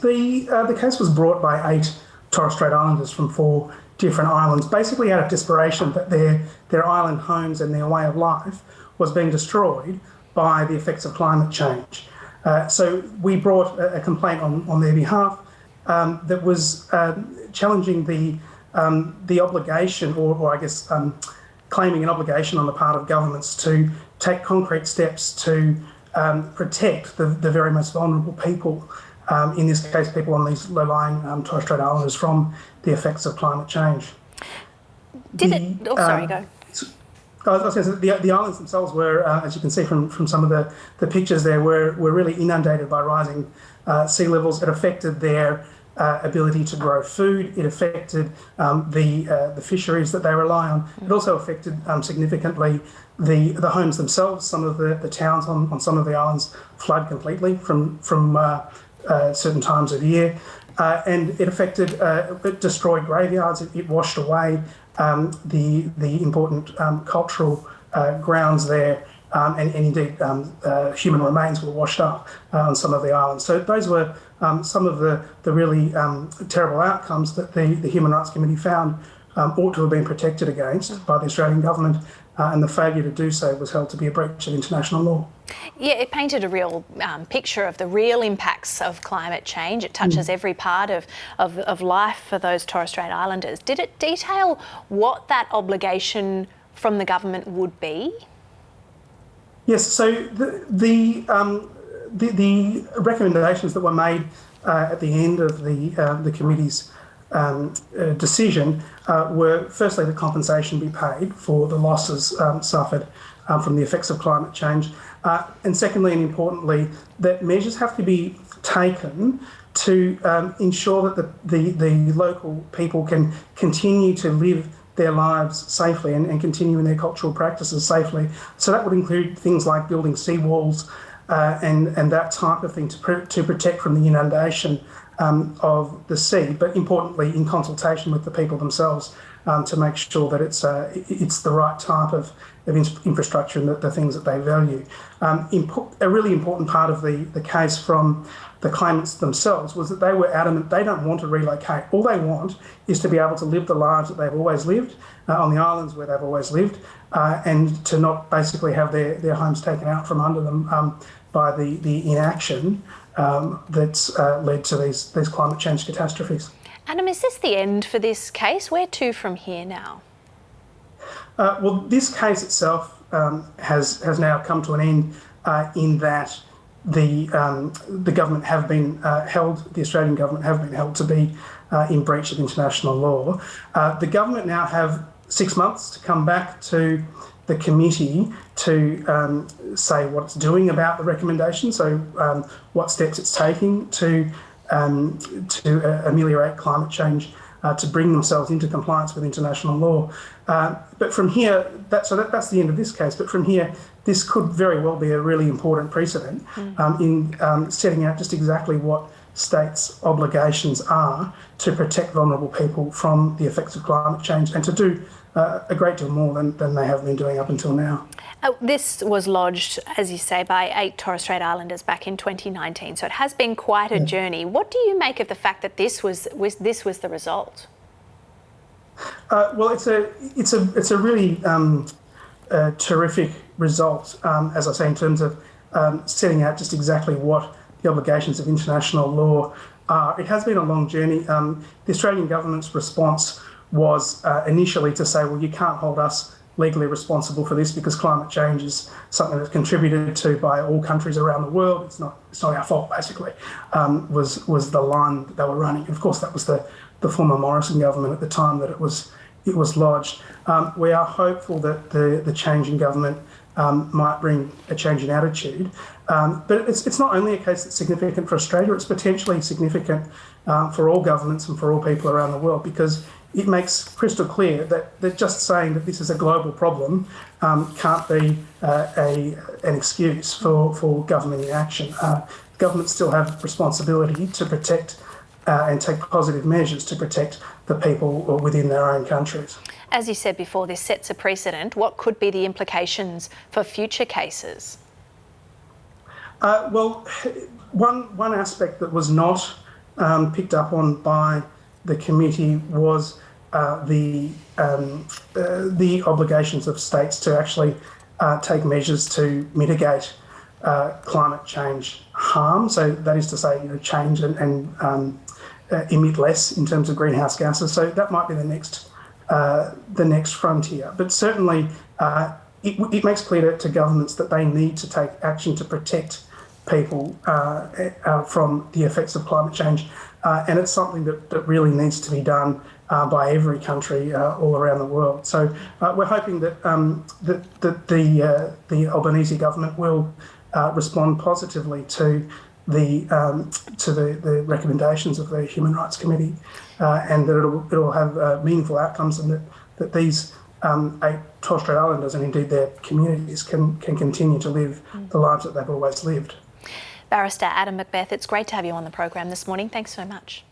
The case was brought by 8 Torres Strait Islanders from 4 different islands, basically out of desperation that their island homes and their way of life was being destroyed by the effects of climate change. So we brought a complaint on their behalf that was challenging the obligation, or I guess claiming an obligation on the part of governments to take concrete steps to protect the very most vulnerable people, in this case people on these low-lying Torres Strait Islanders, from the effects of climate change. Go. I was going to say, the islands themselves were, as you can see from some of the pictures there, were really inundated by rising sea levels. It affected their ability to grow food. It affected the fisheries that they rely on. It also affected significantly the homes themselves. Some of the towns on some of the islands flood completely from certain times of year. And it affected, it destroyed graveyards. It washed away the important cultural grounds there, and indeed human remains were washed up on some of the islands. So those were some of the really terrible outcomes that the Human Rights Committee found ought to have been protected against by the Australian government, and the failure to do so was held to be a breach of international law. Yeah, it painted a real picture of the real impacts of climate change. It touches every part of life for those Torres Strait Islanders. Did it detail what that obligation from the government would be? Yes, so the recommendations that were made at the end of the committee's decision were, firstly, that compensation be paid for the losses suffered from the effects of climate change, and secondly and importantly, that measures have to be taken to ensure that the local people can continue to live their lives safely and continue in their cultural practices safely. So that would include things like building seawalls and that type of thing to protect from the inundation of the sea, but importantly in consultation with the people themselves to make sure that it's the right type of infrastructure and the things that they value. A really important part of the case from the claimants themselves was that they were adamant they don't want to relocate. All they want is to be able to live the lives that they've always lived on the islands where they've always lived, and to not basically have their homes taken out from under them by the inaction that's led to these climate change catastrophes. Adam, is this the end for this case? Where to from here now? Well, this case itself has now come to an end in that the government have been held, the Australian government have been held to be in breach of international law. The government now have 6 months to come back to the committee to say what it's doing about the recommendation, so what steps it's taking to ameliorate climate change, to bring themselves into compliance with international law. But from here, that's the end of this case. But from here, this could very well be a really important precedent in setting out just exactly what states' obligations are to protect vulnerable people from the effects of climate change, and to do a great deal more than they have been doing up until now. This was lodged, as you say, by 8 Torres Strait Islanders back in 2019, so it has been quite a journey. What do you make of the fact that this was the result? Well, it's a really terrific result, as I say, in terms of setting out just exactly what the obligations of international law are. It has been a long journey. The Australian government's response was initially to say, well, you can't hold us legally responsible for this because climate change is something that's contributed to by all countries around the world. It's not our fault, basically, was the line that they were running. Of course, that was the former Morrison government at the time that it was lodged. We are hopeful that the change in government might bring a change in attitude. But it's not only a case that's significant for Australia, it's potentially significant for all governments and for all people around the world, because it makes crystal clear that just saying that this is a global problem can't be an excuse for government inaction. Governments still have responsibility to protect and take positive measures to protect the people within their own countries. As you said before, this sets a precedent. What could be the implications for future cases? Well, one aspect that was not picked up on by the committee was the obligations of states to actually take measures to mitigate climate change harm. So that is to say, change and emit less in terms of greenhouse gases. So that might be the next frontier. But certainly, it makes clear to governments that they need to take action to protect people from the effects of climate change, and it's something that really needs to be done by every country all around the world. So we're hoping that the Albanese government will respond positively to the recommendations of the Human Rights Committee, and that it'll have meaningful outcomes, and that these 8 Torres Strait Islanders and indeed their communities can continue to live the lives that they've always lived. Barrister Adam Macbeth, it's great to have you on the program this morning. Thanks so much.